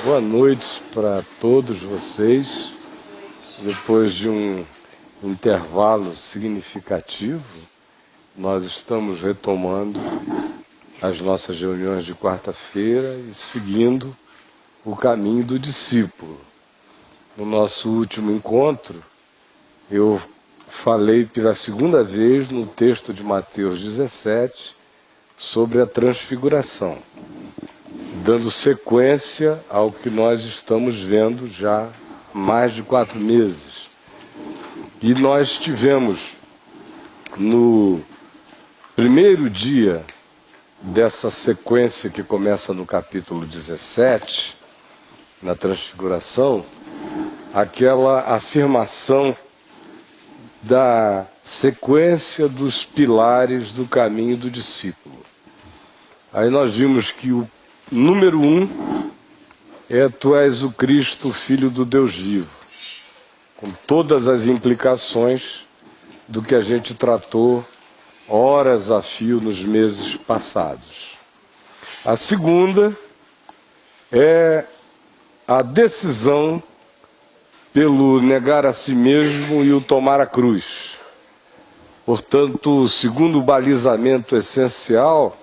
Boa noite para todos vocês. Depois de um intervalo significativo, nós estamos retomando as nossas reuniões de quarta-feira e seguindo o caminho do discípulo. No nosso último encontro, eu falei pela segunda vez no texto de Mateus 17 sobre a transfiguração, dando sequência ao que nós estamos vendo já há mais de 4 meses. E nós tivemos no primeiro dia dessa sequência que começa no capítulo 17, na transfiguração, aquela afirmação da sequência dos pilares do caminho do discípulo. Aí nós vimos que o número 1 é: tu és o Cristo, Filho do Deus vivo, com todas as implicações do que a gente tratou horas a fio nos meses passados. A segunda é a decisão pelo negar a si mesmo e o tomar a cruz. Portanto, o segundo balizamento essencial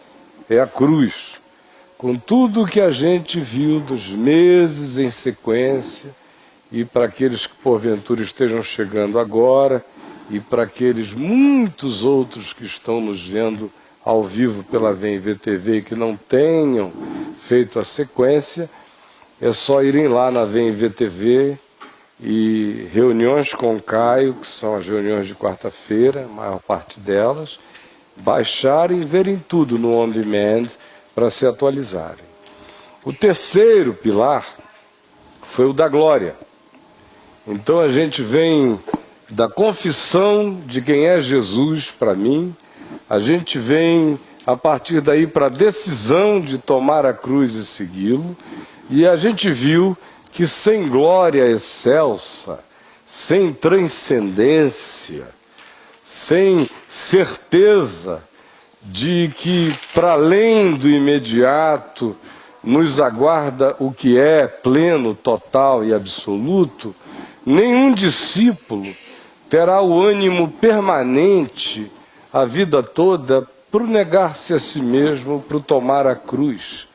é a cruz, com tudo o que a gente viu dos meses em sequência, e para aqueles que porventura estejam chegando agora, e para aqueles muitos outros que estão nos vendo ao vivo pela VMV-TV e que não tenham feito a sequência, é só irem lá na VMV-TV e reuniões com o Caio, que são as reuniões de quarta-feira, a maior parte delas, baixarem e verem tudo no On Demand para se atualizarem. O terceiro pilar foi o da glória. Então a gente vem da confissão de quem é Jesus para mim, a gente vem a partir daí para a decisão de tomar a cruz e segui-lo, e a gente viu que sem glória excelsa, sem transcendência, sem certeza de que para além do imediato nos aguarda o que é pleno, total e absoluto, nenhum discípulo terá o ânimo permanente a vida toda para negar-se a si mesmo, para tomar a cruz.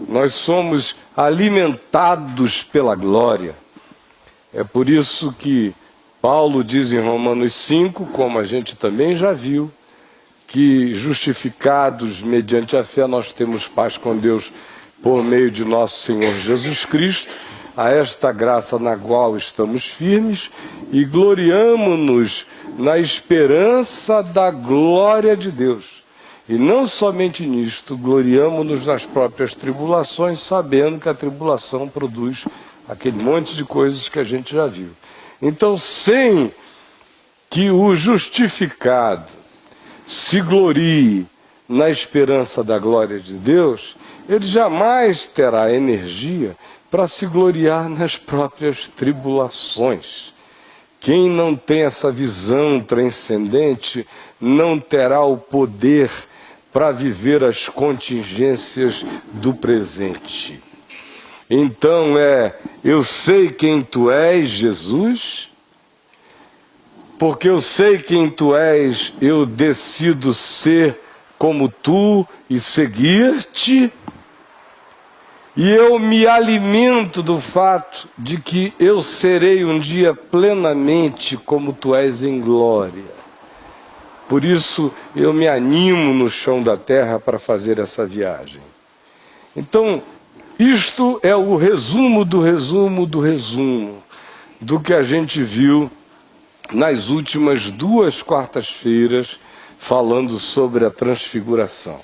Nós somos alimentados pela glória. É por isso que Paulo diz em Romanos 5, como a gente também já viu, que justificados mediante a fé nós temos paz com Deus por meio de nosso Senhor Jesus Cristo, a esta graça na qual estamos firmes e gloriamo-nos na esperança da glória de Deus. E não somente nisto, gloriamo-nos nas próprias tribulações, sabendo que a tribulação produz aquele monte de coisas que a gente já viu. Então, sem que o justificado se glorie na esperança da glória de Deus, ele jamais terá energia para se gloriar nas próprias tribulações. Quem não tem essa visão transcendente não terá o poder para viver as contingências do presente. Então eu sei quem tu és, Jesus, porque eu sei quem tu és, eu decido ser como tu e seguir-te. E eu me alimento do fato de que eu serei um dia plenamente como tu és em glória. Por isso eu me animo no chão da terra para fazer essa viagem. Então, isto é o resumo do resumo do resumo do que a gente viu nas últimas 2 quartas-feiras falando sobre a transfiguração.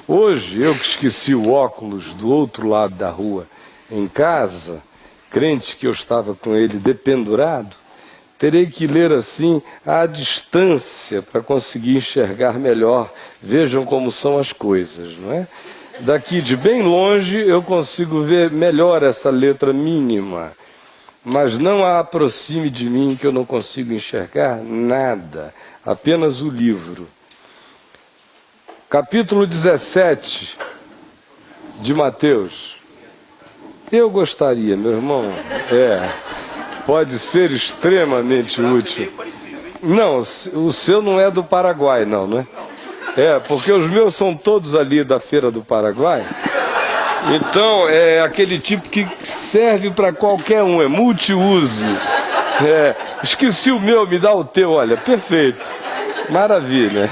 Hoje, eu que esqueci o óculos do outro lado da rua em casa, crente que eu estava com ele dependurado, terei que ler assim à distância para conseguir enxergar melhor. Vejam como são as coisas, não é? Daqui de bem longe eu consigo ver melhor essa letra mínima, mas não a aproxime de mim que eu não consigo enxergar nada, apenas o livro. Capítulo 17 de Mateus. Eu gostaria, meu irmão. Pode ser extremamente útil. Não, o seu não é do Paraguai, não, né? Porque os meus são todos ali da Feira do Paraguai. Então, é aquele tipo que serve para qualquer um, é multiuso. Esqueci o meu, me dá o teu, olha, perfeito. Maravilha.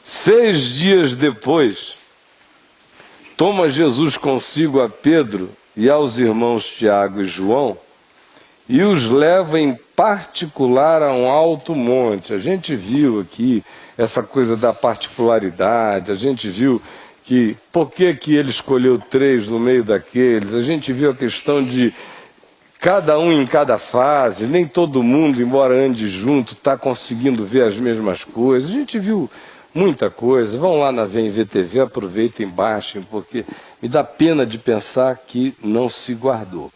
6 dias depois, toma Jesus consigo a Pedro e aos irmãos Tiago e João e os leva em particular a um alto monte. A gente viu aqui essa coisa da particularidade, a gente viu que por que ele escolheu 3 no meio daqueles, a gente viu a questão de cada um em cada fase, nem todo mundo, embora ande junto, está conseguindo ver as mesmas coisas. A gente viu muita coisa. Vão lá na VMVTV, aproveitem, baixem, porque me dá pena de pensar que não se guardou.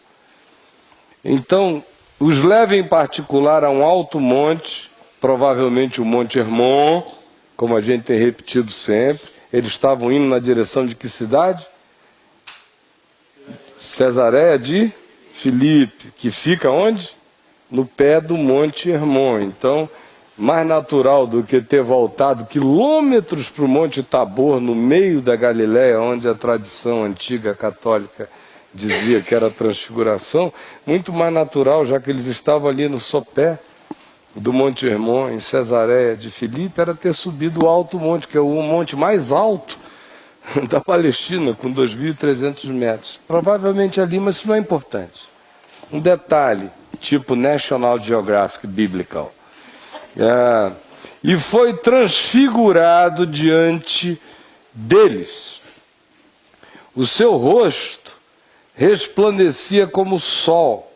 Então, os leva em particular a um alto monte, provavelmente o Monte Hermon, como a gente tem repetido sempre. Eles estavam indo na direção de que cidade? Cesareia de Filipe, que fica onde? No pé do Monte Hermon. Então, mais natural do que ter voltado quilômetros para o Monte Tabor, no meio da Galileia, onde a tradição antiga católica dizia que era a transfiguração, muito mais natural, já que eles estavam ali no sopé do Monte Hermon, em Cesareia de Filipe, era ter subido o alto monte, que é o monte mais alto da Palestina, com 2.300 metros. Provavelmente ali, mas isso não é importante. Um detalhe, tipo National Geographic Biblical. E foi transfigurado diante deles. O seu rosto resplandecia como o sol,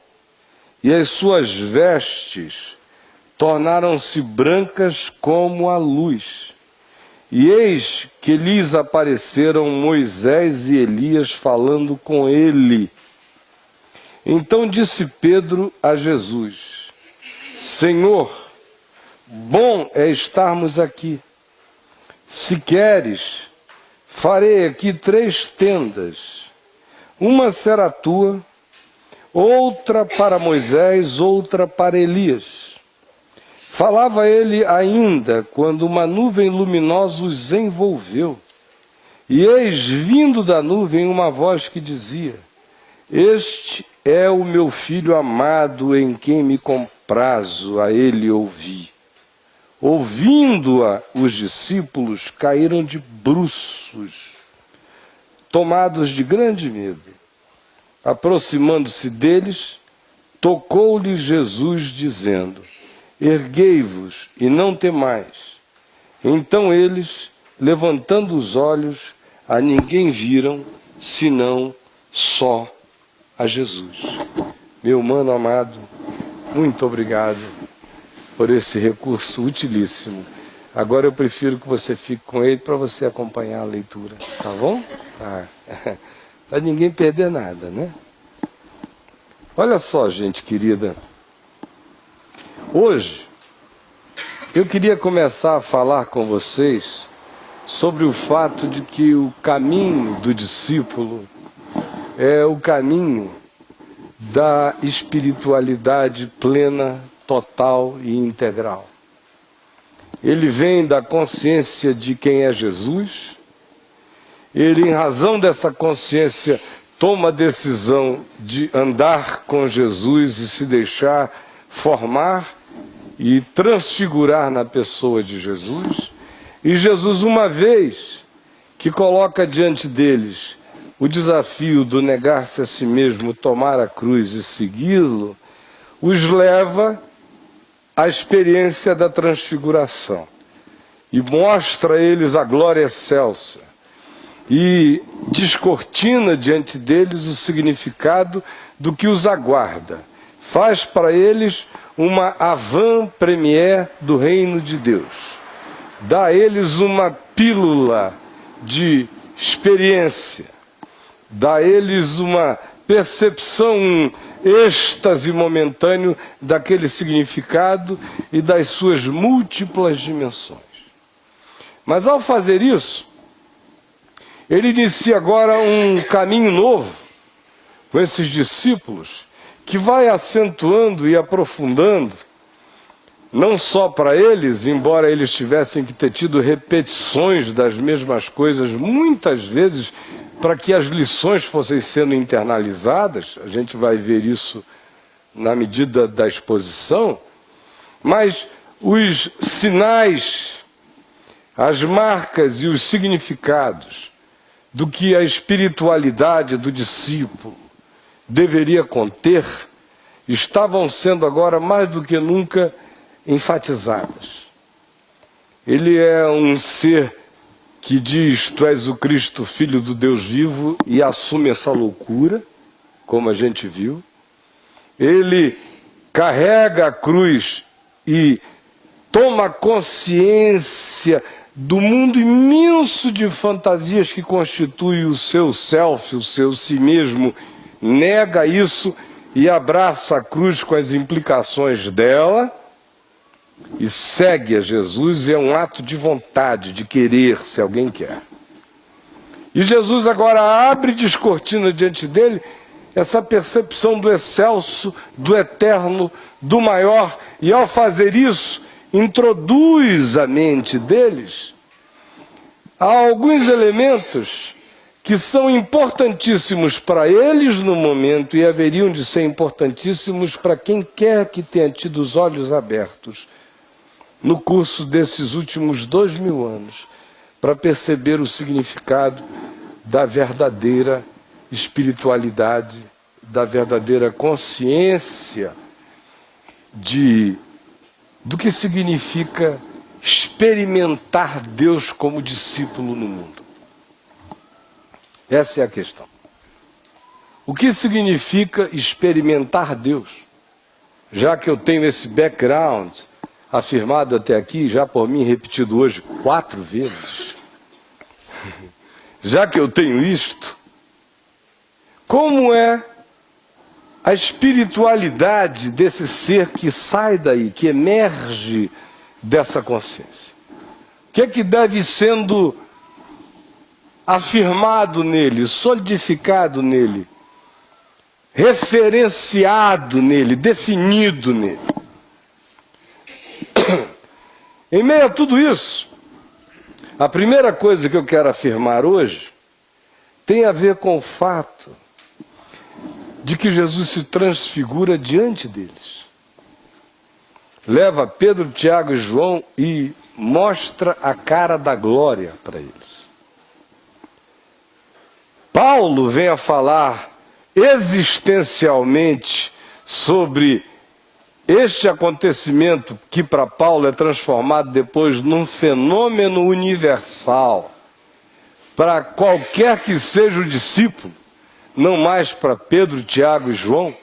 e as suas vestes tornaram-se brancas como a luz. E eis que lhes apareceram Moisés e Elias falando com ele. Então disse Pedro a Jesus: Senhor, bom é estarmos aqui. Se queres, farei aqui 3 tendas. Uma será tua, outra para Moisés, outra para Elias. Falava ele ainda quando uma nuvem luminosa os envolveu. E eis vindo da nuvem uma voz que dizia: Este é o meu filho amado, em quem me comprazo, a ele ouvi. Ouvindo-a, os discípulos caíram de bruços, tomados de grande medo. Aproximando-se deles, tocou-lhes Jesus, dizendo: Erguei-vos e não temais. Então eles, levantando os olhos, a ninguém viram, senão só a Jesus. Meu mano amado, muito obrigado por esse recurso utilíssimo. Agora eu prefiro que você fique com ele para você acompanhar a leitura, tá bom? Para ninguém perder nada, né? Olha só, gente querida. Hoje, eu queria começar a falar com vocês sobre o fato de que o caminho do discípulo é o caminho da espiritualidade plena, total e integral. Ele vem da consciência de quem é Jesus. Ele, em razão dessa consciência, toma a decisão de andar com Jesus e se deixar formar e transfigurar na pessoa de Jesus. E Jesus, uma vez que coloca diante deles o desafio do negar-se a si mesmo, tomar a cruz e segui-lo, os leva à experiência da transfiguração e mostra a eles a glória excelsa e descortina diante deles o significado do que os aguarda. Faz para eles uma avant-première do reino de Deus. Dá a eles uma pílula de experiência. Dá a eles uma percepção, um êxtase momentâneo daquele significado e das suas múltiplas dimensões. Mas ao fazer isso, ele inicia agora um caminho novo com esses discípulos, que vai acentuando e aprofundando, não só para eles, embora eles tivessem que ter tido repetições das mesmas coisas muitas vezes, para que as lições fossem sendo internalizadas, a gente vai ver isso na medida da exposição, mas os sinais, as marcas e os significados do que a espiritualidade do discípulo deveria conter, estavam sendo agora mais do que nunca enfatizadas. Ele é um ser que diz: tu és o Cristo, Filho do Deus vivo, e assume essa loucura, como a gente viu. Ele carrega a cruz e toma consciência do mundo imenso de fantasias que constitui o seu self, o seu si mesmo, nega isso e abraça a cruz com as implicações dela e segue a Jesus. É um ato de vontade, de querer, se alguém quer. E Jesus agora abre e descortina diante dele essa percepção do excelso, do eterno, do maior, e ao fazer isso, introduz à mente deles alguns elementos que são importantíssimos para eles no momento e haveriam de ser importantíssimos para quem quer que tenha tido os olhos abertos no curso desses últimos 2000 anos, para perceber o significado da verdadeira espiritualidade, da verdadeira consciência do que significa experimentar Deus como discípulo no mundo. Essa é a questão. O que significa experimentar Deus? Já que eu tenho esse background afirmado até aqui, já por mim repetido hoje 4 vezes, já que eu tenho isto, como é a espiritualidade desse ser que sai daí, que emerge dessa consciência? O que é que deve sendo afirmado nele, solidificado nele, referenciado nele, definido nele? Em meio a tudo isso, a primeira coisa que eu quero afirmar hoje tem a ver com o fato de que Jesus se transfigura diante deles. Leva Pedro, Tiago e João e mostra a cara da glória para eles. Paulo vem a falar existencialmente sobre este acontecimento que para Paulo é transformado depois num fenômeno universal para qualquer que seja o discípulo, não mais para Pedro, Tiago e João,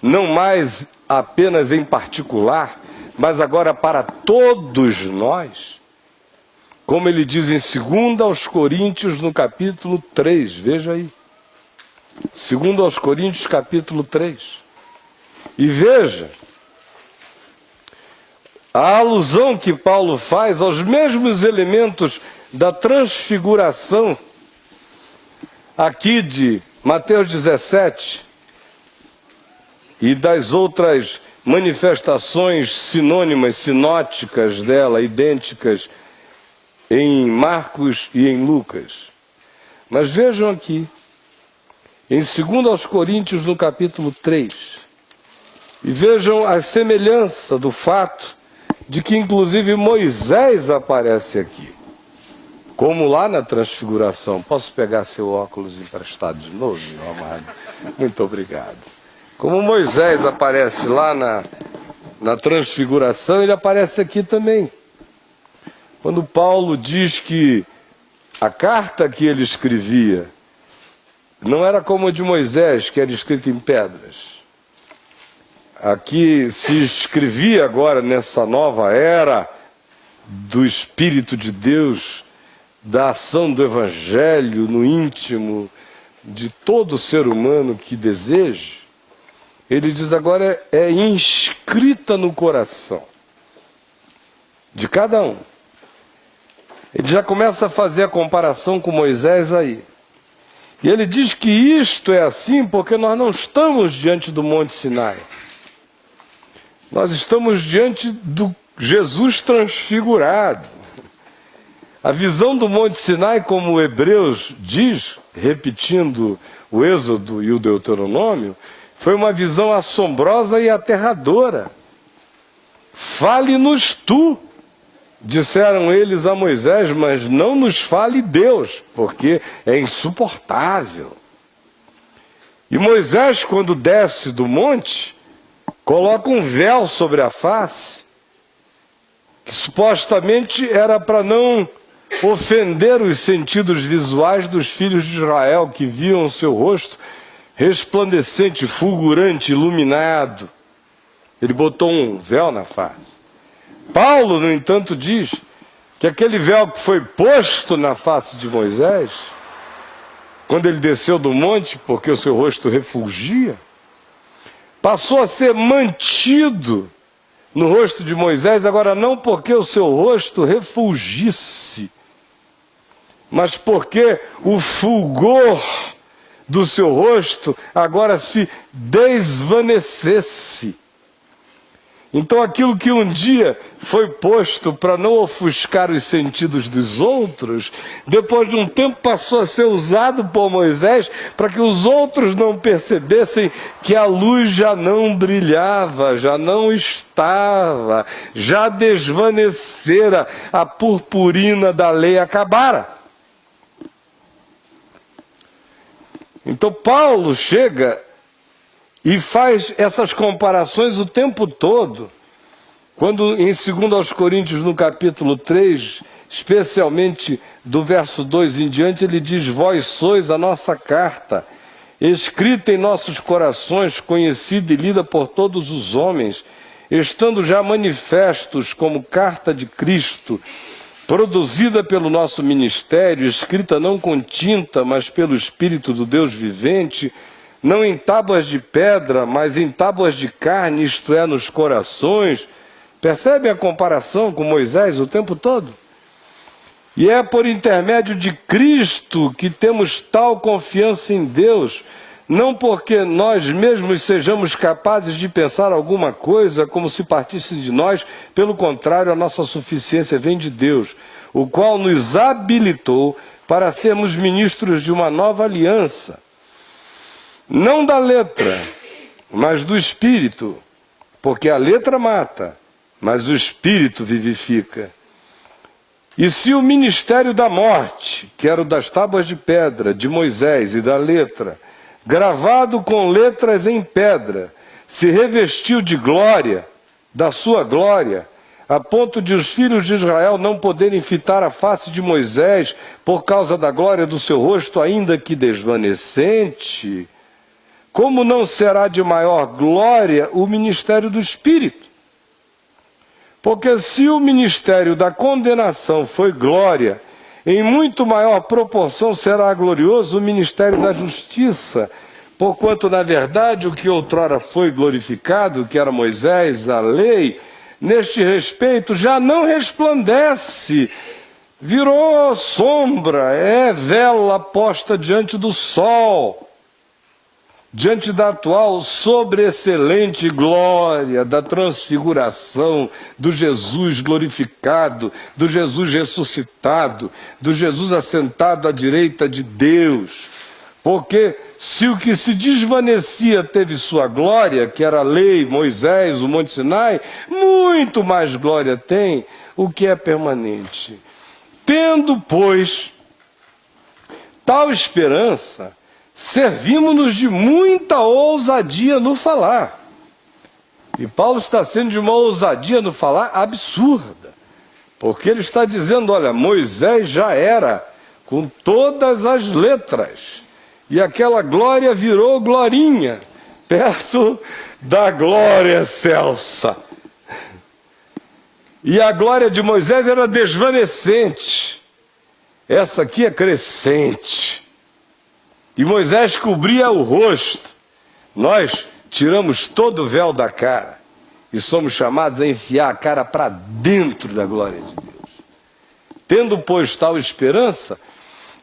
não mais apenas em particular, mas agora para todos nós. Como ele diz em 2 aos Coríntios, no capítulo 3, veja aí. 2 aos Coríntios, capítulo 3. E veja a alusão que Paulo faz aos mesmos elementos da transfiguração aqui de Mateus 17 e das outras manifestações sinônimas, sinóticas dela, idênticas em Marcos e em Lucas. Mas vejam aqui, em 2 aos Coríntios, no capítulo 3, e vejam a semelhança do fato de que inclusive Moisés aparece aqui, como lá na transfiguração. Posso pegar seu óculos emprestado de novo, meu amado? Muito obrigado. Como Moisés aparece lá na transfiguração, ele aparece aqui também. Quando Paulo diz que a carta que ele escrevia não era como a de Moisés, que era escrita em pedras. Aqui se escrevia agora, nessa nova era do Espírito de Deus, da ação do Evangelho no íntimo de todo ser humano que deseje. Ele diz agora é inscrita no coração de cada um. Ele já começa a fazer a comparação com Moisés aí. E ele diz que isto é assim porque nós não estamos diante do Monte Sinai. Nós estamos diante do Jesus transfigurado. A visão do Monte Sinai, como o Hebreus diz, repetindo o Êxodo e o Deuteronômio, foi uma visão assombrosa e aterradora. Fale-nos tu, disseram eles a Moisés, mas não nos fale Deus, porque é insuportável. E Moisés, quando desce do monte, coloca um véu sobre a face, que supostamente era para não ofender os sentidos visuais dos filhos de Israel, que viam o seu rosto resplandecente, fulgurante, iluminado. Ele botou um véu na face. Paulo, no entanto, diz que aquele véu que foi posto na face de Moisés, quando ele desceu do monte, porque o seu rosto refulgia, passou a ser mantido no rosto de Moisés, agora não porque o seu rosto refulgisse, mas porque o fulgor do seu rosto agora se desvanecesse. Então aquilo que um dia foi posto para não ofuscar os sentidos dos outros, depois de um tempo passou a ser usado por Moisés para que os outros não percebessem que a luz já não brilhava, já não estava, já desvanecera, a purpurina da lei acabara. Então Paulo chega e faz essas comparações o tempo todo, quando em 2 Coríntios, no capítulo 3, especialmente do verso 2 em diante, ele diz: vós sois a nossa carta, escrita em nossos corações, conhecida e lida por todos os homens, estando já manifestos como carta de Cristo, produzida pelo nosso ministério, escrita não com tinta, mas pelo Espírito do Deus vivente, não em tábuas de pedra, mas em tábuas de carne, isto é, nos corações. Percebem a comparação com Moisés o tempo todo? E é por intermédio de Cristo que temos tal confiança em Deus, não porque nós mesmos sejamos capazes de pensar alguma coisa como se partisse de nós, pelo contrário, a nossa suficiência vem de Deus, o qual nos habilitou para sermos ministros de uma nova aliança, não da letra, mas do Espírito, porque a letra mata, mas o Espírito vivifica. E se o ministério da morte, que era o das tábuas de pedra, de Moisés e da letra, gravado com letras em pedra, se revestiu de glória, da sua glória, a ponto de os filhos de Israel não poderem fitar a face de Moisés por causa da glória do seu rosto, ainda que desvanecente, como não será de maior glória o ministério do Espírito? Porque se o ministério da condenação foi glória, em muito maior proporção será glorioso o ministério da justiça, porquanto, na verdade, o que outrora foi glorificado, que era Moisés, a lei, neste respeito já não resplandece, virou sombra, é vela posta diante do sol, diante da atual sobreexcelente glória da transfiguração, do Jesus glorificado, do Jesus ressuscitado, do Jesus assentado à direita de Deus. Porque se o que se desvanecia teve sua glória, que era a lei, Moisés, o Monte Sinai, muito mais glória tem o que é permanente. Tendo, pois, tal esperança, servimos-nos de muita ousadia no falar. E Paulo está sendo de uma ousadia no falar absurda, porque ele está dizendo, olha, Moisés já era com todas as letras, e aquela glória virou glorinha, perto da glória excelsa. E a glória de Moisés era desvanecente, essa aqui é crescente. E Moisés cobria o rosto. Nós tiramos todo o véu da cara e somos chamados a enfiar a cara para dentro da glória de Deus. Tendo, pois, tal esperança,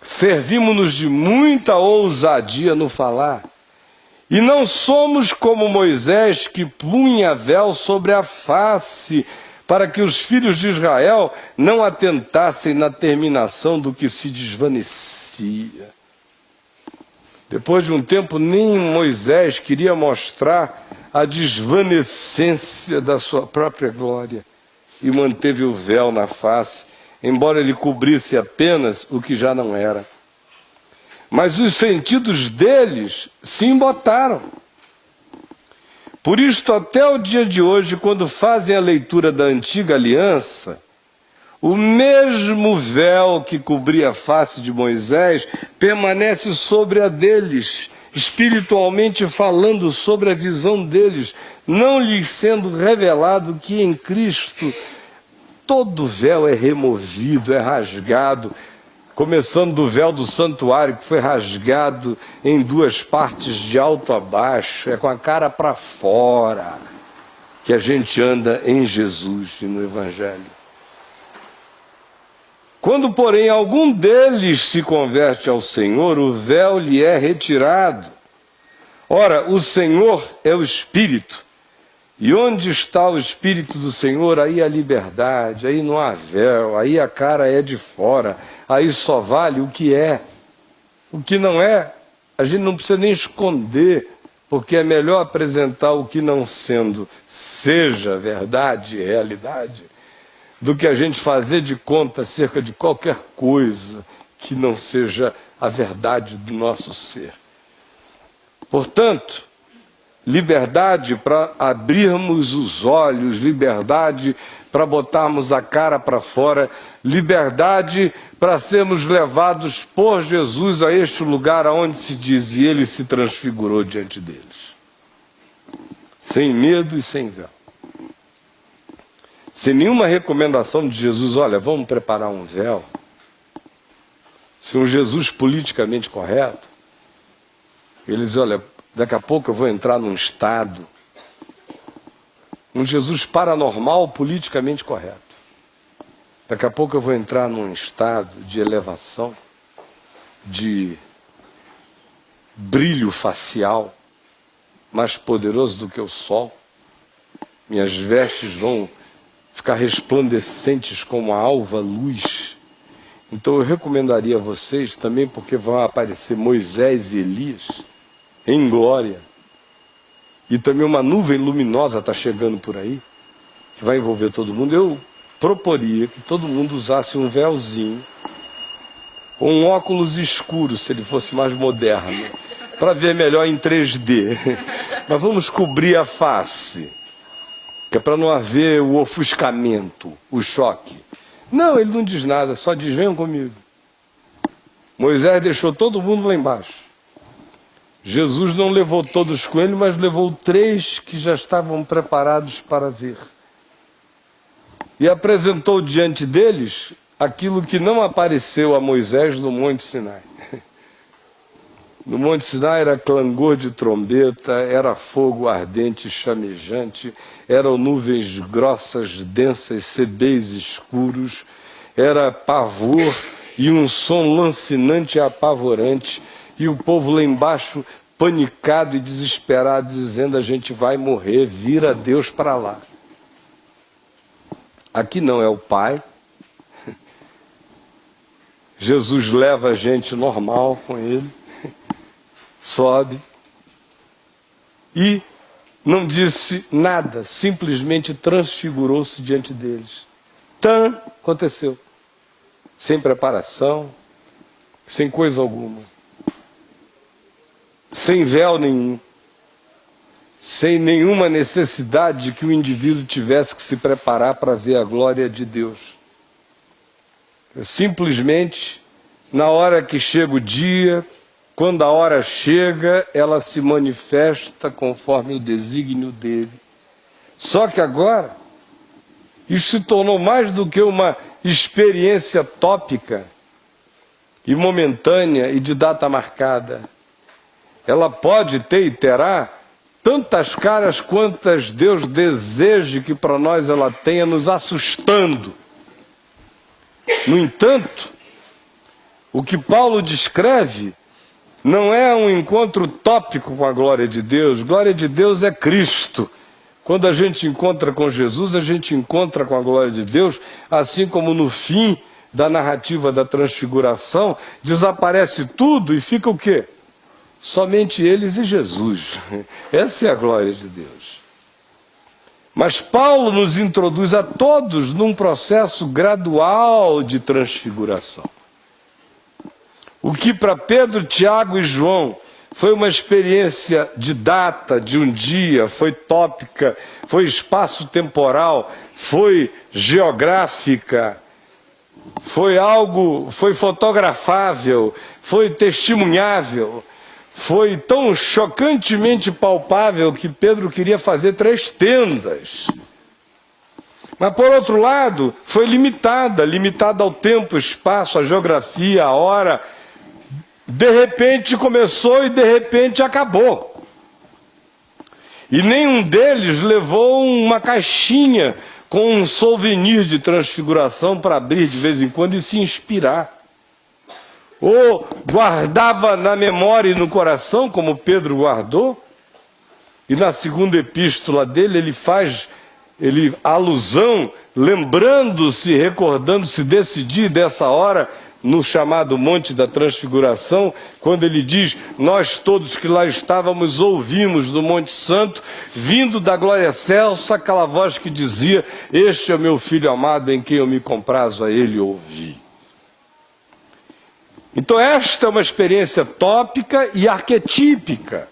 servimos-nos de muita ousadia no falar. E não somos como Moisés, que punha véu sobre a face, para que os filhos de Israel não atentassem na terminação do que se desvanecia. Depois de um tempo, nem Moisés queria mostrar a desvanecência da sua própria glória e manteve o véu na face, embora ele cobrisse apenas o que já não era. Mas os sentidos deles se embotaram. Por isto, até o dia de hoje, quando fazem a leitura da antiga aliança, o mesmo véu que cobria a face de Moisés permanece sobre a deles, espiritualmente falando sobre a visão deles, não lhes sendo revelado que em Cristo todo véu é removido, é rasgado, começando do véu do santuário, que foi rasgado em duas partes de alto a baixo, é com a cara para fora que a gente anda em Jesus e no Evangelho. Quando, porém, algum deles se converte ao Senhor, o véu lhe é retirado. Ora, o Senhor é o Espírito. E onde está o Espírito do Senhor, aí a liberdade, aí não há véu, aí a cara é de fora, aí só vale o que é. O que não é, a gente não precisa nem esconder, porque é melhor apresentar o que não sendo seja verdade e realidade, do que a gente fazer de conta acerca de qualquer coisa que não seja a verdade do nosso ser. Portanto, liberdade para abrirmos os olhos, liberdade para botarmos a cara para fora, liberdade para sermos levados por Jesus a este lugar aonde se diz, e ele se transfigurou diante deles. Sem medo e sem véu. Sem nenhuma recomendação de Jesus, olha, vamos preparar um véu. Se um Jesus politicamente correto, ele diz, olha, daqui a pouco eu vou entrar num estado, um Jesus paranormal politicamente correto. Daqui a pouco eu vou entrar num estado de elevação, de brilho facial, mais poderoso do que o sol. Minhas vestes vão ficar resplandecentes como a alva luz. Então eu recomendaria a vocês também, porque vão aparecer Moisés e Elias em glória. E também uma nuvem luminosa está chegando por aí, que vai envolver todo mundo. Eu proporia que todo mundo usasse um véuzinho, ou um óculos escuro, se ele fosse mais moderno, para ver melhor em 3D. Mas vamos cobrir a face, que é para não haver o ofuscamento, o choque. Não, ele não diz nada, só diz, venham comigo. Moisés deixou todo mundo lá embaixo. Jesus não levou todos com ele, mas levou 3 que já estavam preparados para ver. E apresentou diante deles aquilo que não apareceu a Moisés no Monte Sinai. No Monte Sinai era clangor de trombeta, era fogo ardente e chamejante, eram nuvens grossas, densas, sebéis escuros, era pavor e um som lancinante e apavorante, e o povo lá embaixo panicado e desesperado, dizendo, a gente vai morrer, vira Deus para lá. Aqui não é o Pai. Jesus leva a gente normal com ele, sobe e não disse nada, simplesmente transfigurou-se diante deles. Aconteceu. Sem preparação, sem coisa alguma. Sem véu nenhum. Sem nenhuma necessidade de que o indivíduo tivesse que se preparar para ver a glória de Deus. Simplesmente, na hora que chega o dia, quando a hora chega, ela se manifesta conforme o desígnio dele. Só que agora, isso se tornou mais do que uma experiência tópica e momentânea e de data marcada. Ela pode ter e terá tantas caras quantas Deus deseje que para nós ela tenha, nos assustando. No entanto, o que Paulo descreve não é um encontro tópico com a glória de Deus. Glória de Deus é Cristo. Quando a gente encontra com Jesus, a gente encontra com a glória de Deus, assim como no fim da narrativa da transfiguração, desaparece tudo e fica o quê? Somente eles e Jesus. Essa é a glória de Deus. Mas Paulo nos introduz a todos num processo gradual de transfiguração. O que para Pedro, Tiago e João foi uma experiência de data, de um dia, foi tópica, foi espaço-temporal, foi geográfica, foi fotografável, foi testemunhável, foi tão chocantemente palpável que Pedro queria fazer 3 tendas. Mas, por outro lado, foi limitada ao tempo, espaço, a geografia, a hora. De repente começou e de repente acabou. E nenhum deles levou uma caixinha com um souvenir de transfiguração para abrir de vez em quando e se inspirar. Ou guardava na memória e no coração, como Pedro guardou. E na segunda epístola dele ele faz alusão, lembrando-se, recordando-se desse dia e dessa hora, no chamado Monte da Transfiguração, quando ele diz: nós todos que lá estávamos ouvimos do Monte Santo, vindo da glória excelsa, aquela voz que dizia: este é o meu Filho amado, em quem eu me comprazo a ele ouvir. Então esta é uma experiência tópica e arquetípica.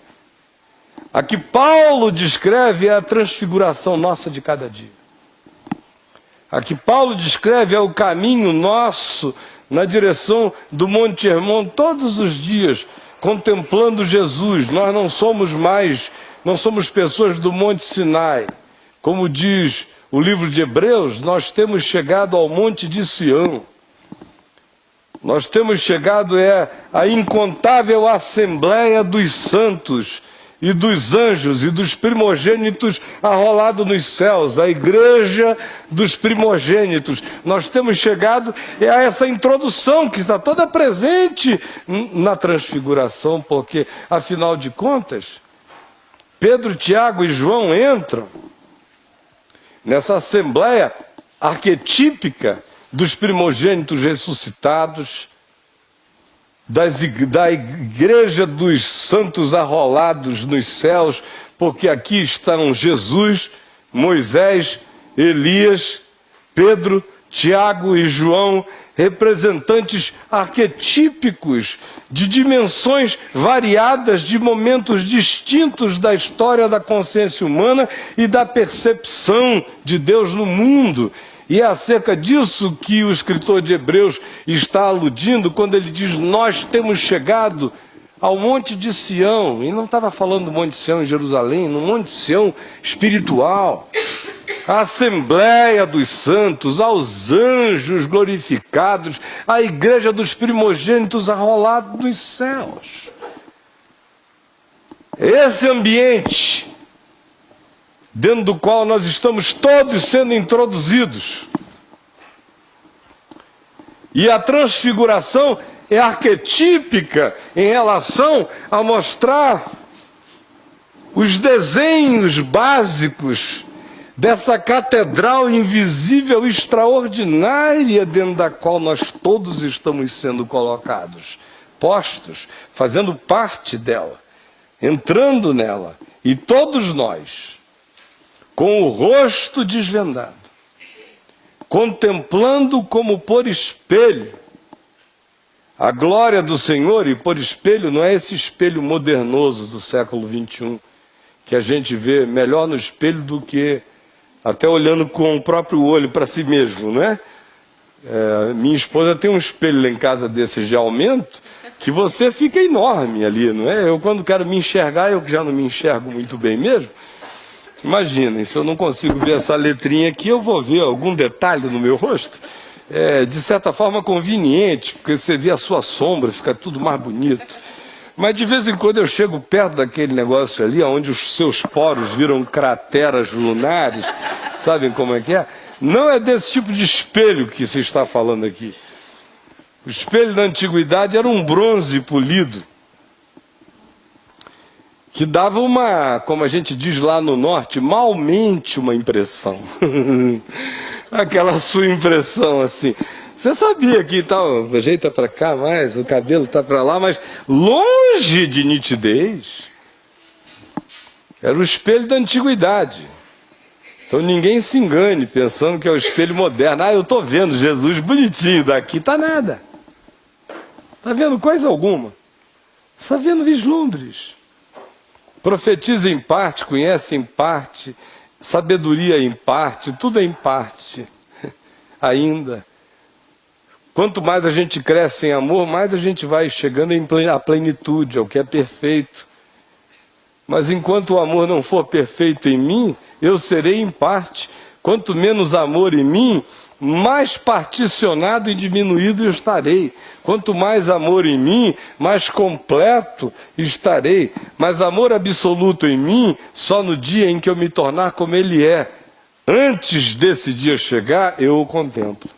A que Paulo descreve é a transfiguração nossa de cada dia. A que Paulo descreve é o caminho nosso na direção do Monte Hermon todos os dias, contemplando Jesus. Nós não somos pessoas do Monte Sinai. Como diz o livro de Hebreus, nós temos chegado ao Monte de Sião. Nós temos chegado à incontável assembleia dos santos e dos anjos e dos primogênitos arrolado nos céus, a igreja dos primogênitos. Nós temos chegado a essa introdução que está toda presente na transfiguração, porque, afinal de contas, Pedro, Tiago e João entram nessa assembleia arquetípica dos primogênitos ressuscitados, da igreja dos santos arrolados nos céus, porque aqui estão Jesus, Moisés, Elias, Pedro, Tiago e João, representantes arquetípicos de dimensões variadas, de momentos distintos da história da consciência humana e da percepção de Deus no mundo. E é acerca disso que o escritor de Hebreus está aludindo quando ele diz: nós temos chegado ao Monte de Sião. E não estava falando do Monte de Sião em Jerusalém, no Monte de Sião espiritual. A Assembleia dos Santos, aos anjos glorificados, a igreja dos primogênitos arrolados nos céus. Esse ambiente dentro do qual nós estamos todos sendo introduzidos. E a transfiguração é arquetípica em relação a mostrar os desenhos básicos dessa catedral invisível extraordinária dentro da qual nós todos estamos sendo colocados, postos, fazendo parte dela, entrando nela, e todos nós, com o rosto desvendado, contemplando como por espelho a glória do Senhor. E por espelho não é esse espelho modernoso do século XXI, que a gente vê melhor no espelho do que até olhando com o próprio olho para si mesmo, não é? Minha esposa tem um espelho lá em casa desses de aumento, que você fica enorme ali, não é? Eu, quando quero me enxergar, eu já não me enxergo muito bem mesmo. Imaginem, se eu não consigo ver essa letrinha aqui, eu vou ver algum detalhe no meu rosto. É, de certa forma, conveniente, porque você vê a sua sombra, fica tudo mais bonito. Mas de vez em quando eu chego perto daquele negócio ali, onde os seus poros viram crateras lunares, sabem como é que é? Não é desse tipo de espelho que se está falando aqui. O espelho da antiguidade era um bronze polido, que dava uma, como a gente diz lá no norte, malmente uma impressão. Aquela sua impressão assim. Você sabia que tal, o jeito tá para cá mais, o cabelo tá para lá, mas longe de nitidez. Era o espelho da antiguidade. Então ninguém se engane pensando que é o espelho moderno. Eu estou vendo Jesus bonitinho daqui, tá nada. Está vendo coisa alguma. Está vendo vislumbres. Profetiza em parte, conhece em parte, sabedoria em parte, tudo é em parte ainda. Quanto mais a gente cresce em amor, mais a gente vai chegando à plenitude, ao que é perfeito. Mas enquanto o amor não for perfeito em mim, eu serei em parte. Quanto menos amor em mim, mais particionado e diminuído eu estarei. Quanto mais amor em mim, mais completo estarei. Mas amor absoluto em mim, só no dia em que eu me tornar como Ele é. Antes desse dia chegar, eu o contemplo.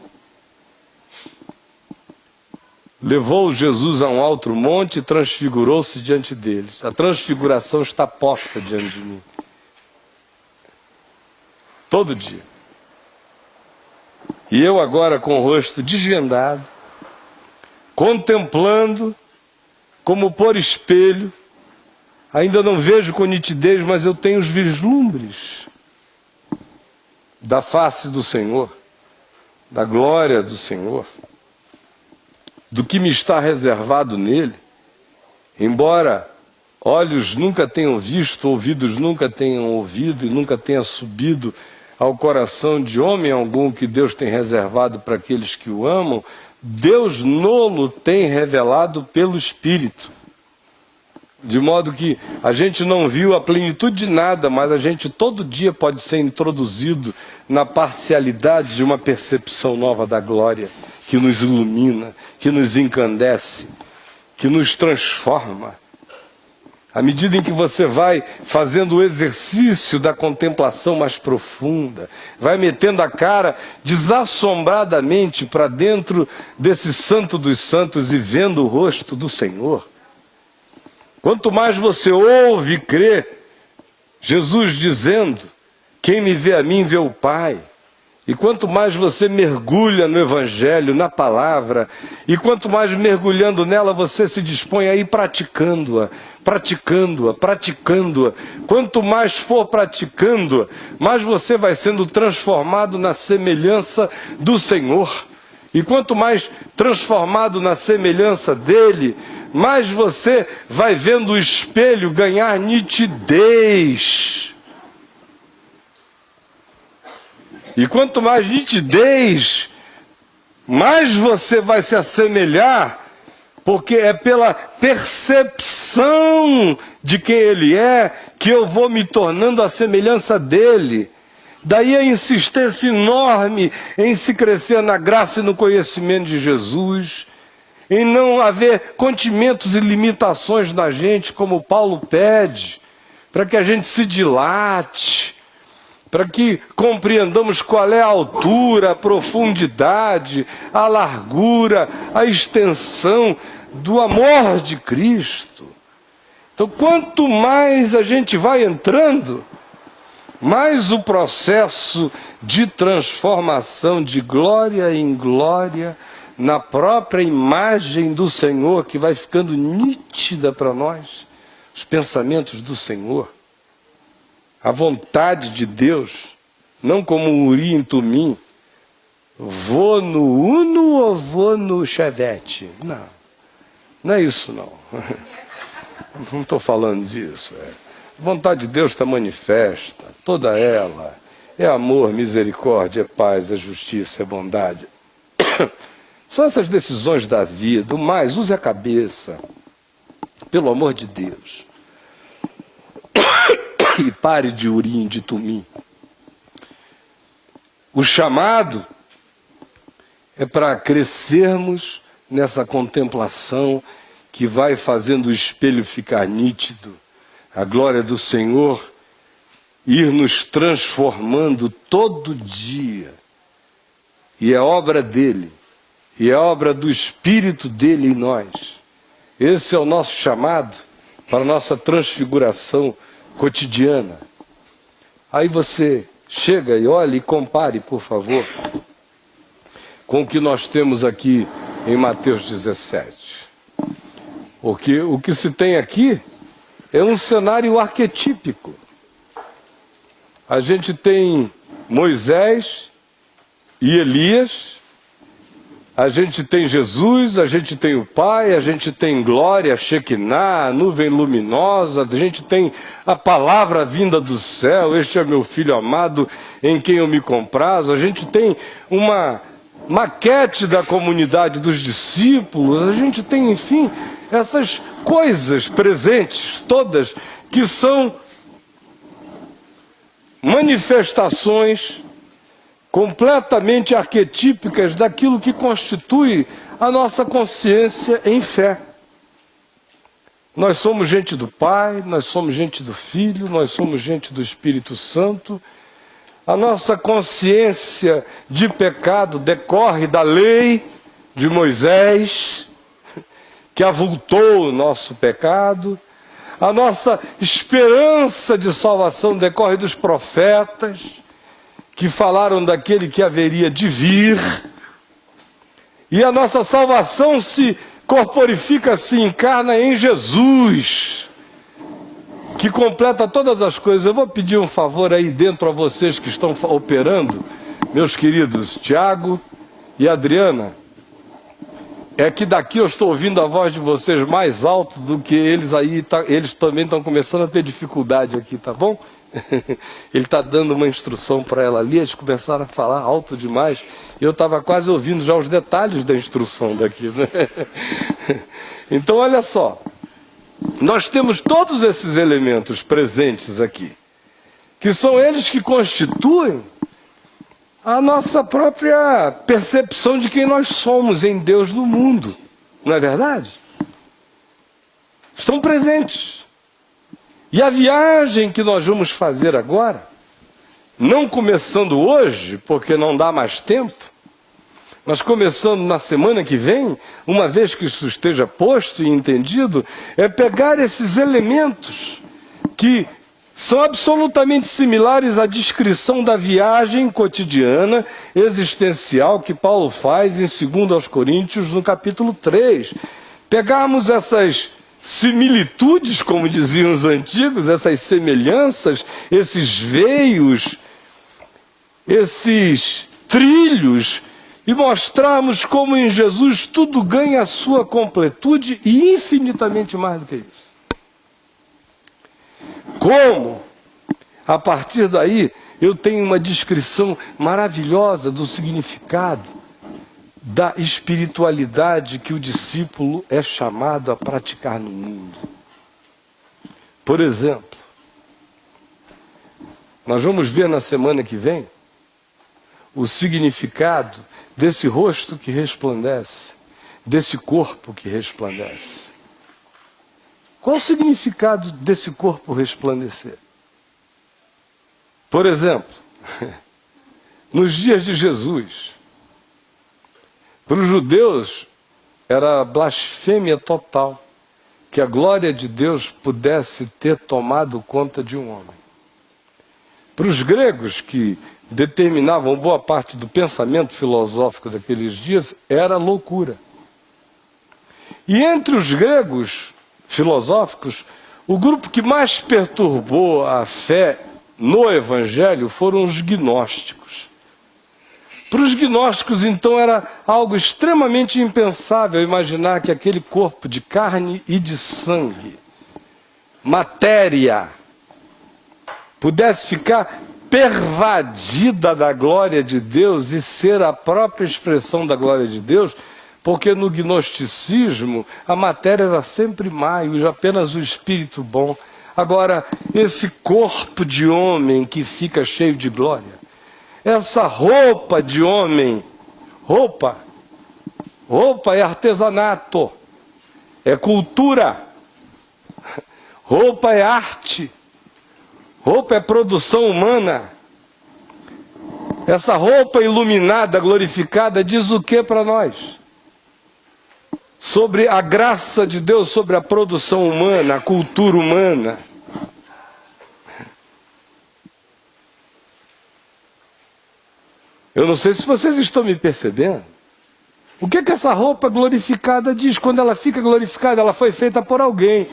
Levou Jesus a um alto monte e transfigurou-se diante deles. A transfiguração está posta diante de mim. Todo dia. E eu agora com o rosto desvendado, contemplando, como por espelho, ainda não vejo com nitidez, mas eu tenho os vislumbres da face do Senhor, da glória do Senhor, do que me está reservado nele. Embora olhos nunca tenham visto, ouvidos nunca tenham ouvido e nunca tenha subido ao coração de homem algum que Deus tem reservado para aqueles que o amam, Deus nolo tem revelado pelo Espírito. De modo que a gente não viu a plenitude de nada, mas a gente todo dia pode ser introduzido na parcialidade de uma percepção nova da glória, que nos ilumina, que nos encandece, que nos transforma. À medida em que você vai fazendo o exercício da contemplação mais profunda, vai metendo a cara desassombradamente para dentro desse santo dos santos e vendo o rosto do Senhor. Quanto mais você ouve e crê, Jesus dizendo, quem me vê a mim vê o Pai. E quanto mais você mergulha no Evangelho, na palavra, e quanto mais mergulhando nela você se dispõe a ir praticando-a, praticando-a, praticando-a. Quanto mais for praticando-a, mais você vai sendo transformado na semelhança do Senhor. E quanto mais transformado na semelhança dele, mais você vai vendo o espelho ganhar nitidez. E quanto mais nitidez, mais você vai se assemelhar, porque é pela percepção de quem Ele é que eu vou me tornando a semelhança dEle. Daí a insistência enorme em se crescer na graça e no conhecimento de Jesus, em não haver contimentos e limitações na gente, como Paulo pede, para que a gente se dilate, para que compreendamos qual é a altura, a profundidade, a largura, a extensão do amor de Cristo. Então, quanto mais a gente vai entrando, mais o processo de transformação de glória em glória, na própria imagem do Senhor, que vai ficando nítida para nós, os pensamentos do Senhor, a vontade de Deus, não como um Uri em Tumim, vou no Uno ou vou no Chevette? Não, não é isso não. Não estou falando disso. A vontade de Deus está manifesta, toda ela, é amor, misericórdia, é paz, é justiça, é bondade. São essas decisões da vida. O mais, use a cabeça, pelo amor de Deus. E pare de Urim, de Tumim. O chamado é para crescermos nessa contemplação que vai fazendo o espelho ficar nítido, a glória do Senhor ir nos transformando todo dia, e é obra dele, e é obra do Espírito dele em nós. Esse é o nosso chamado para a nossa transfiguração cotidiana. Aí você chega e olha e compare, por favor, com o que nós temos aqui em Mateus 17. Porque o que se tem aqui é um cenário arquetípico. A gente tem Moisés e Elias, a gente tem Jesus, a gente tem o Pai, a gente tem glória, Shekinah, nuvem luminosa, a gente tem a palavra vinda do céu, este é meu filho amado em quem eu me comprazo, a gente tem uma maquete da comunidade dos discípulos, a gente tem, enfim, essas coisas presentes, todas, que são manifestações completamente arquetípicas daquilo que constitui a nossa consciência em fé. Nós somos gente do Pai, nós somos gente do Filho, nós somos gente do Espírito Santo. A nossa consciência de pecado decorre da lei de Moisés, que avultou o nosso pecado. A nossa esperança de salvação decorre dos profetas, que falaram daquele que haveria de vir. E a nossa salvação se corporifica, se encarna em Jesus, que completa todas as coisas. Eu vou pedir um favor aí dentro a vocês que estão operando, meus queridos Tiago e Adriana. É que daqui eu estou ouvindo a voz de vocês mais alto do que eles aí, eles também estão começando a ter dificuldade aqui, tá bom? Ele está dando uma instrução para ela ali, eles começaram a falar alto demais, e eu estava quase ouvindo já os detalhes da instrução daqui, né? Então olha só, nós temos todos esses elementos presentes aqui, que são eles que constituem a nossa própria percepção de quem nós somos em Deus no mundo, não é verdade? Estão presentes. E a viagem que nós vamos fazer agora, não começando hoje, porque não dá mais tempo, mas começando na semana que vem, uma vez que isso esteja posto e entendido, é pegar esses elementos que são absolutamente similares à descrição da viagem cotidiana, existencial, que Paulo faz em 2 Coríntios, no capítulo 3. Pegarmos essas similitudes, como diziam os antigos, essas semelhanças, esses veios, esses trilhos, e mostrarmos como em Jesus tudo ganha a sua completude e infinitamente mais do que isso. Como, a partir daí, eu tenho uma descrição maravilhosa do significado da espiritualidade que o discípulo é chamado a praticar no mundo. Por exemplo, nós vamos ver na semana que vem o significado desse rosto que resplandece, desse corpo que resplandece. Qual o significado desse corpo resplandecer? Por exemplo, nos dias de Jesus, para os judeus era blasfêmia total que a glória de Deus pudesse ter tomado conta de um homem. Para os gregos, que determinavam boa parte do pensamento filosófico daqueles dias, era loucura. E entre os gregos filosóficos, o grupo que mais perturbou a fé no Evangelho foram os gnósticos. Para os gnósticos, então, era algo extremamente impensável imaginar que aquele corpo de carne e de sangue, matéria, pudesse ficar pervadida da glória de Deus e ser a própria expressão da glória de Deus, porque no gnosticismo a matéria era sempre má e apenas o espírito bom. Agora, esse corpo de homem que fica cheio de glória, essa roupa de homem, roupa é artesanato, é cultura, roupa é arte, roupa é produção humana. Essa roupa iluminada, glorificada, diz o que para nós? Sobre a graça de Deus, sobre a produção humana, a cultura humana. Eu não sei se vocês estão me percebendo. O que essa roupa glorificada diz? Quando ela fica glorificada, ela foi feita por alguém.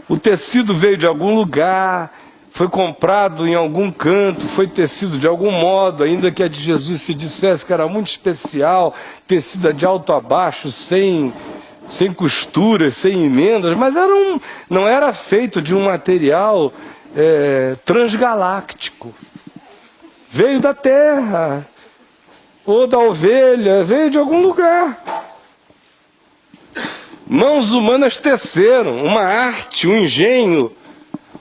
O tecido veio de algum lugar, foi comprado em algum canto, foi tecido de algum modo, ainda que a de Jesus se dissesse que era muito especial, tecida de alto a baixo, sem costuras, sem emendas, mas não era feito de um material transgaláctico. Veio da terra, ou da ovelha, veio de algum lugar. Mãos humanas teceram, uma arte, um engenho.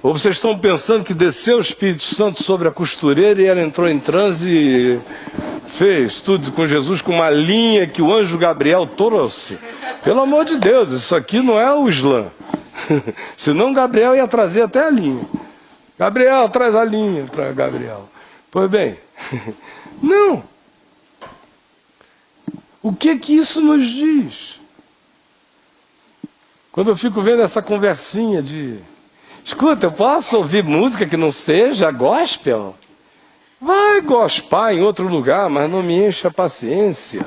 Ou vocês estão pensando que desceu o Espírito Santo sobre a costureira e ela entrou em transe e fez tudo com Jesus com uma linha que o anjo Gabriel trouxe? Pelo amor de Deus, isso aqui não é o Islã. Senão Gabriel ia trazer até a linha. Gabriel, traz a linha para Gabriel. Pois bem, não. O que isso nos diz? Quando eu fico vendo essa conversinha de... Escuta, eu posso ouvir música que não seja gospel? Vai gospar em outro lugar, mas não me encha a paciência.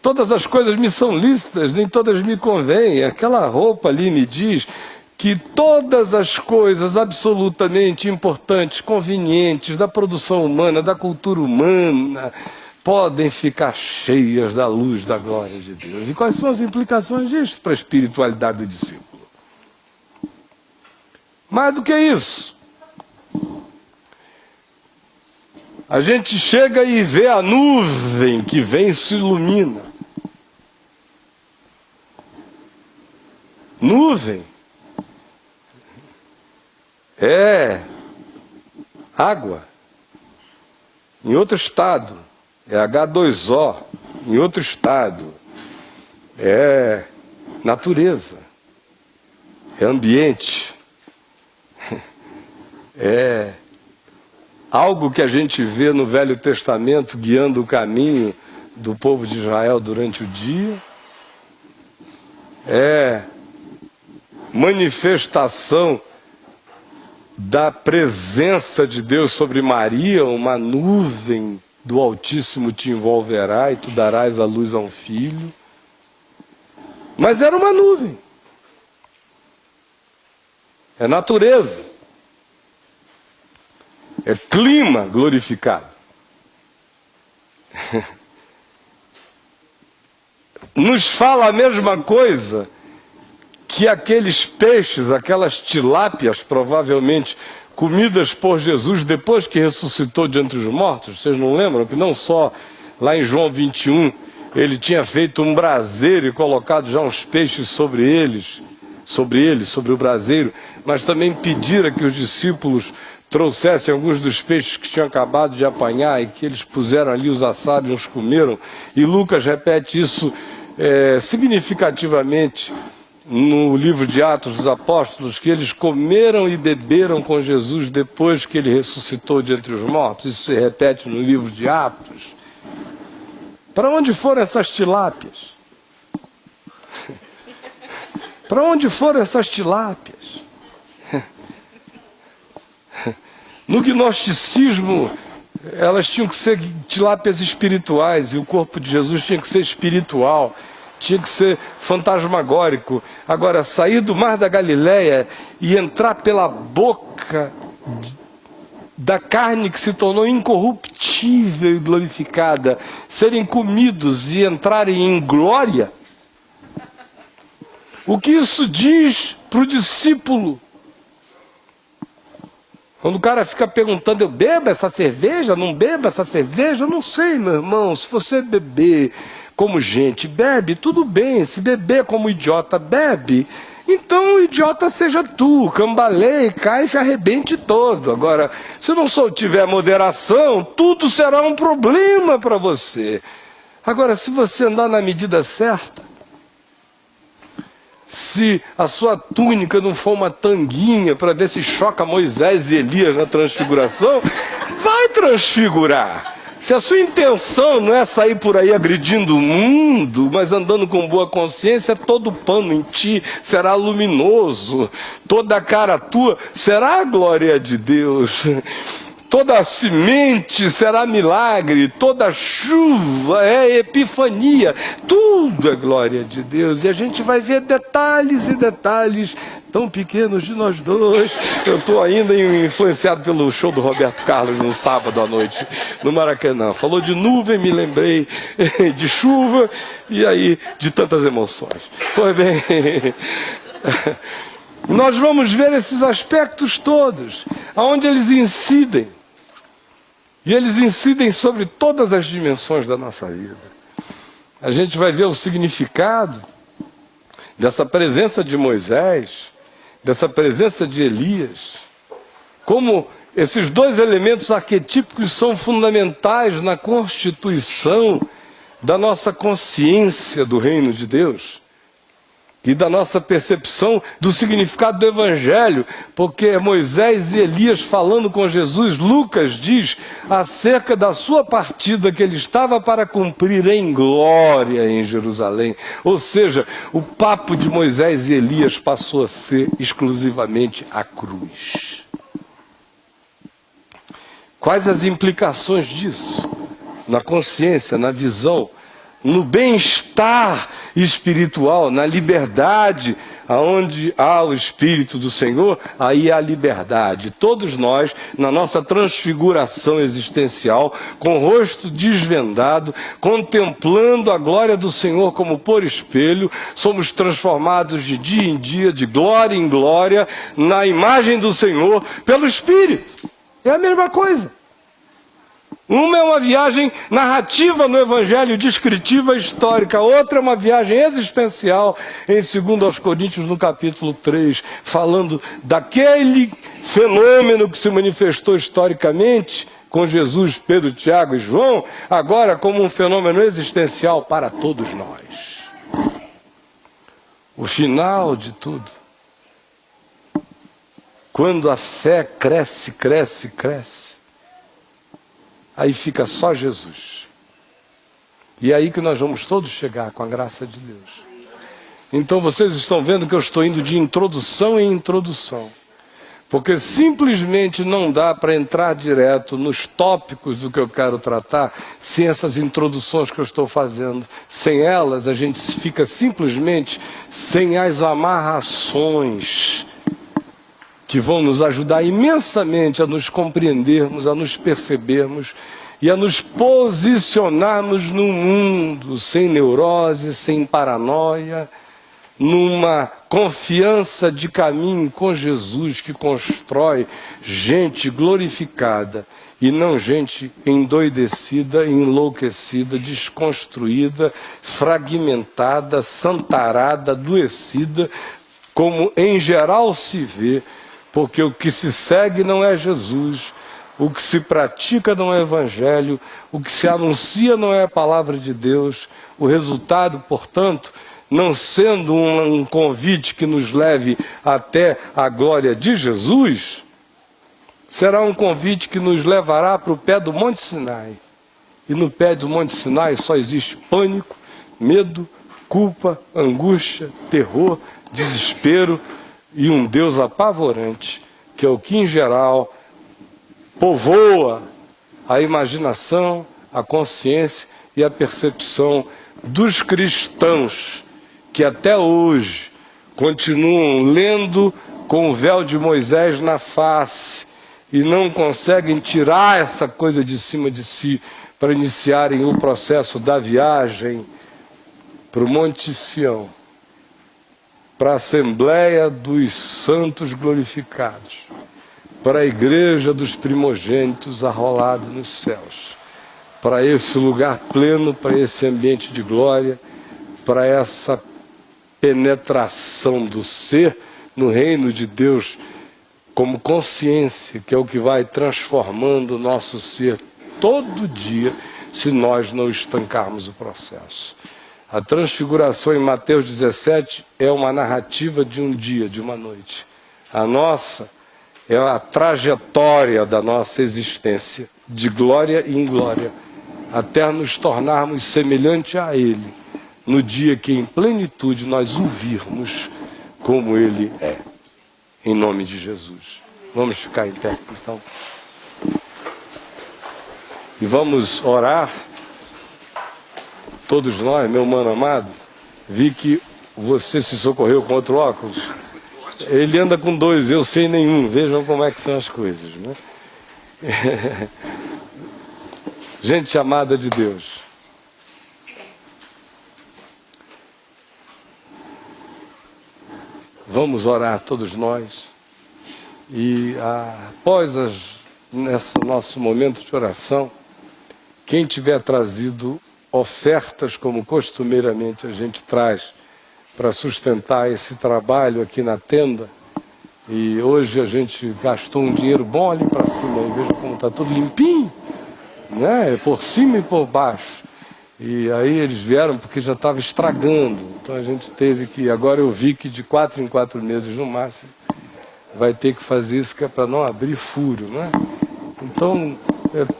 Todas as coisas me são lícitas, nem todas me convêm. Aquela roupa ali me diz que todas as coisas absolutamente importantes, convenientes da produção humana, da cultura humana, podem ficar cheias da luz da glória de Deus. E quais são as implicações disso para a espiritualidade do discípulo? Mais do que isso, a gente chega e vê a nuvem que vem e se ilumina. Nuvem é água, em outro estado, é H2O, em outro estado, é natureza, é ambiente. É algo que a gente vê no Velho Testamento guiando o caminho do povo de Israel durante o dia. É manifestação da presença de Deus sobre Maria, uma nuvem do Altíssimo te envolverá e tu darás a luz a um filho. Mas era uma nuvem. É natureza. É clima glorificado. Nos fala a mesma coisa que aqueles peixes, aquelas tilápias, provavelmente comidas por Jesus depois que ressuscitou de entre os mortos. Vocês não lembram que não só lá em João 21 ele tinha feito um braseiro e colocado já uns peixes sobre o braseiro, mas também pedira que os discípulos trouxessem alguns dos peixes que tinham acabado de apanhar e que eles puseram ali os assados e uns comeram. E Lucas repete isso significativamente no livro de Atos dos Apóstolos, que eles comeram e beberam com Jesus depois que ele ressuscitou de entre os mortos. Isso se repete no livro de Atos. Para onde foram essas tilápias? Para onde foram essas tilápias? No gnosticismo, elas tinham que ser tilápias espirituais, e o corpo de Jesus tinha que ser espiritual, tinha que ser fantasmagórico. Agora, sair do mar da Galileia e entrar pela boca da carne que se tornou incorruptível e glorificada, serem comidos e entrarem em glória, o que isso diz para o discípulo? Quando o cara fica perguntando, eu bebo essa cerveja, não bebo essa cerveja? Eu não sei, meu irmão, se você beber como gente, bebe, tudo bem. Se beber como idiota, bebe, então o idiota seja tu, cambaleie, cai e se arrebente todo. Agora, se não tiver moderação, tudo será um problema para você. Agora, se você andar na medida certa, se a sua túnica não for uma tanguinha para ver se choca Moisés e Elias na transfiguração, vai transfigurar. Se a sua intenção não é sair por aí agredindo o mundo, mas andando com boa consciência, todo pano em ti será luminoso, toda a cara tua será a glória de Deus. Toda semente será milagre, toda chuva é epifania, tudo é glória de Deus. E a gente vai ver detalhes e detalhes tão pequenos de nós dois. Eu estou ainda influenciado pelo show do Roberto Carlos no sábado à noite, no Maracanã. Falou de nuvem, me lembrei de chuva e aí de tantas emoções. Pois bem, nós vamos ver esses aspectos todos, aonde eles incidem. E eles incidem sobre todas as dimensões da nossa vida. A gente vai ver o significado dessa presença de Moisés, dessa presença de Elias, como esses dois elementos arquetípicos são fundamentais na constituição da nossa consciência do reino de Deus e da nossa percepção do significado do Evangelho, porque é Moisés e Elias falando com Jesus. Lucas diz acerca da sua partida que ele estava para cumprir em glória em Jerusalém. Ou seja, o papo de Moisés e Elias passou a ser exclusivamente a cruz. Quais as implicações disso? Na consciência, na visão, no bem-estar espiritual, na liberdade, aonde há o Espírito do Senhor, aí há liberdade. Todos nós, na nossa transfiguração existencial, com o rosto desvendado, contemplando a glória do Senhor como por espelho, somos transformados de dia em dia, de glória em glória, na imagem do Senhor, pelo Espírito. É a mesma coisa. Uma é uma viagem narrativa no Evangelho, descritiva, histórica. A outra é uma viagem existencial, em 2 Coríntios, no capítulo 3, falando daquele fenômeno que se manifestou historicamente com Jesus, Pedro, Tiago e João, agora como um fenômeno existencial para todos nós. O final de tudo, quando a fé cresce, cresce, cresce, aí fica só Jesus. E é aí que nós vamos todos chegar, com a graça de Deus. Então vocês estão vendo que eu estou indo de introdução em introdução. Porque simplesmente não dá para entrar direto nos tópicos do que eu quero tratar, sem essas introduções que eu estou fazendo. Sem elas, a gente fica simplesmente sem as amarrações que vão nos ajudar imensamente a nos compreendermos, a nos percebermos e a nos posicionarmos no mundo sem neurose, sem paranoia, numa confiança de caminho com Jesus que constrói gente glorificada e não gente endoidecida, enlouquecida, desconstruída, fragmentada, santarada, adoecida, como em geral se vê. Porque o que se segue não é Jesus, o que se pratica não é Evangelho, o que se anuncia não é a palavra de Deus. O resultado, portanto, não sendo um convite que nos leve até a glória de Jesus, será um convite que nos levará para o pé do Monte Sinai. E no pé do Monte Sinai só existe pânico, medo, culpa, angústia, terror, desespero, e um Deus apavorante, que é o que em geral povoa a imaginação, a consciência e a percepção dos cristãos, que até hoje continuam lendo com o véu de Moisés na face e não conseguem tirar essa coisa de cima de si para iniciarem o processo da viagem para o Monte Sião, para a Assembleia dos Santos Glorificados, para a Igreja dos Primogênitos arrolada nos céus, para esse lugar pleno, para esse ambiente de glória, para essa penetração do ser no reino de Deus como consciência, que é o que vai transformando o nosso ser todo dia, se nós não estancarmos o processo. A transfiguração em Mateus 17 é uma narrativa de um dia, de uma noite. A nossa é a trajetória da nossa existência de glória em glória, até nos tornarmos semelhante a Ele, no dia que em plenitude nós o virmos como Ele é. Em nome de Jesus. Vamos ficar em pé, então. E vamos orar, todos nós, meu mano amado. Vi que você se socorreu com outro óculos. Ele anda com dois, eu sem nenhum. Vejam como é que são as coisas, né? Gente amada de Deus, vamos orar todos nós. E após nesse nosso momento de oração, quem tiver trazido ofertas, como costumeiramente a gente traz, para sustentar esse trabalho aqui na tenda, e hoje a gente gastou um dinheiro bom ali para cima, e veja como está tudo limpinho, né? Por cima e por baixo. E aí eles vieram porque já estava estragando, então a gente teve que, agora eu vi que de 4 em 4 meses no máximo, vai ter que fazer isso, que é para não abrir furo, né? Então,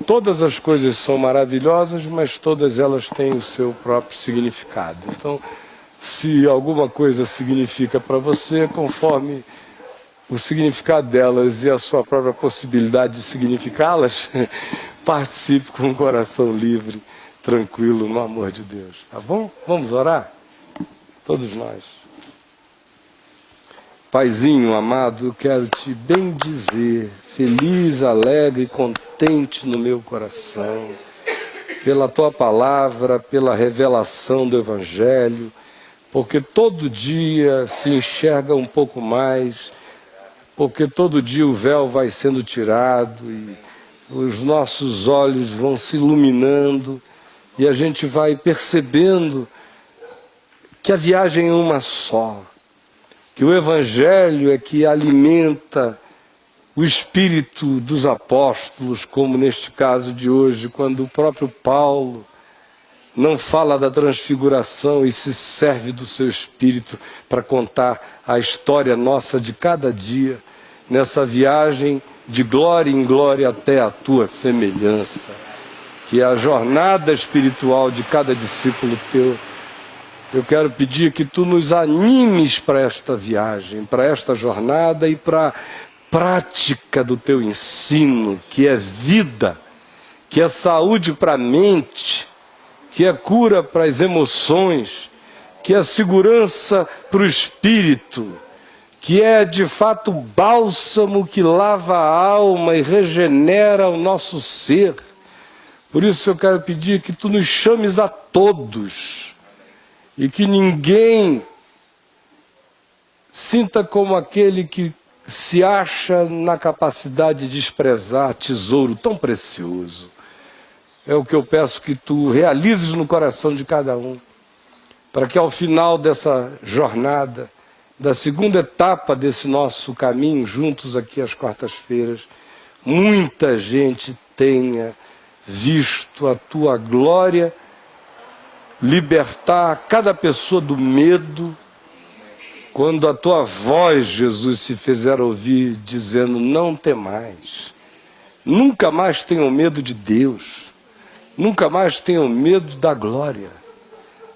todas as coisas são maravilhosas, mas todas elas têm o seu próprio significado. Então, se alguma coisa significa para você, conforme o significado delas e a sua própria possibilidade de significá-las, participe com o coração livre, tranquilo, no amor de Deus. Tá bom? Vamos orar? Todos nós. Paizinho amado, eu quero te bendizer, feliz, alegre e contente no meu coração, pela tua palavra, pela revelação do Evangelho, porque todo dia se enxerga um pouco mais, porque todo dia o véu vai sendo tirado e os nossos olhos vão se iluminando e a gente vai percebendo que a viagem é uma só, que o Evangelho é que alimenta o espírito dos apóstolos, como neste caso de hoje, quando o próprio Paulo não fala da transfiguração e se serve do seu espírito para contar a história nossa de cada dia, nessa viagem de glória em glória até a tua semelhança, que é a jornada espiritual de cada discípulo teu. Eu quero pedir que tu nos animes para esta viagem, para esta jornada e para a prática do teu ensino, que é vida, que é saúde para a mente, que é cura para as emoções, que é segurança para o espírito, que é de fato bálsamo que lava a alma e regenera o nosso ser. Por isso eu quero pedir que tu nos chames a todos, e que ninguém sinta como aquele que se acha na capacidade de desprezar tesouro tão precioso. É o que eu peço que tu realizes no coração de cada um, para que ao final dessa jornada, da segunda etapa desse nosso caminho, juntos aqui às quartas-feiras, muita gente tenha visto a tua glória libertar cada pessoa do medo, quando a tua voz, Jesus, se fizer ouvir dizendo: não temais, nunca mais tenham medo de Deus, nunca mais tenham medo da glória.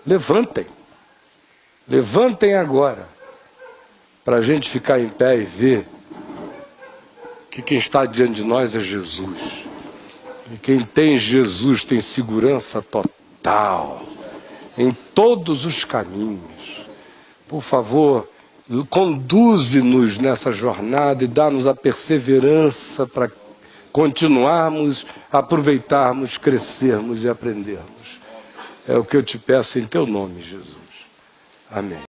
Levantem agora, para a gente ficar em pé e ver que quem está diante de nós é Jesus, e quem tem Jesus tem segurança total em todos os caminhos. Por favor, conduze-nos nessa jornada e dá-nos a perseverança para continuarmos, aproveitarmos, crescermos e aprendermos. É o que eu te peço em teu nome, Jesus. Amém.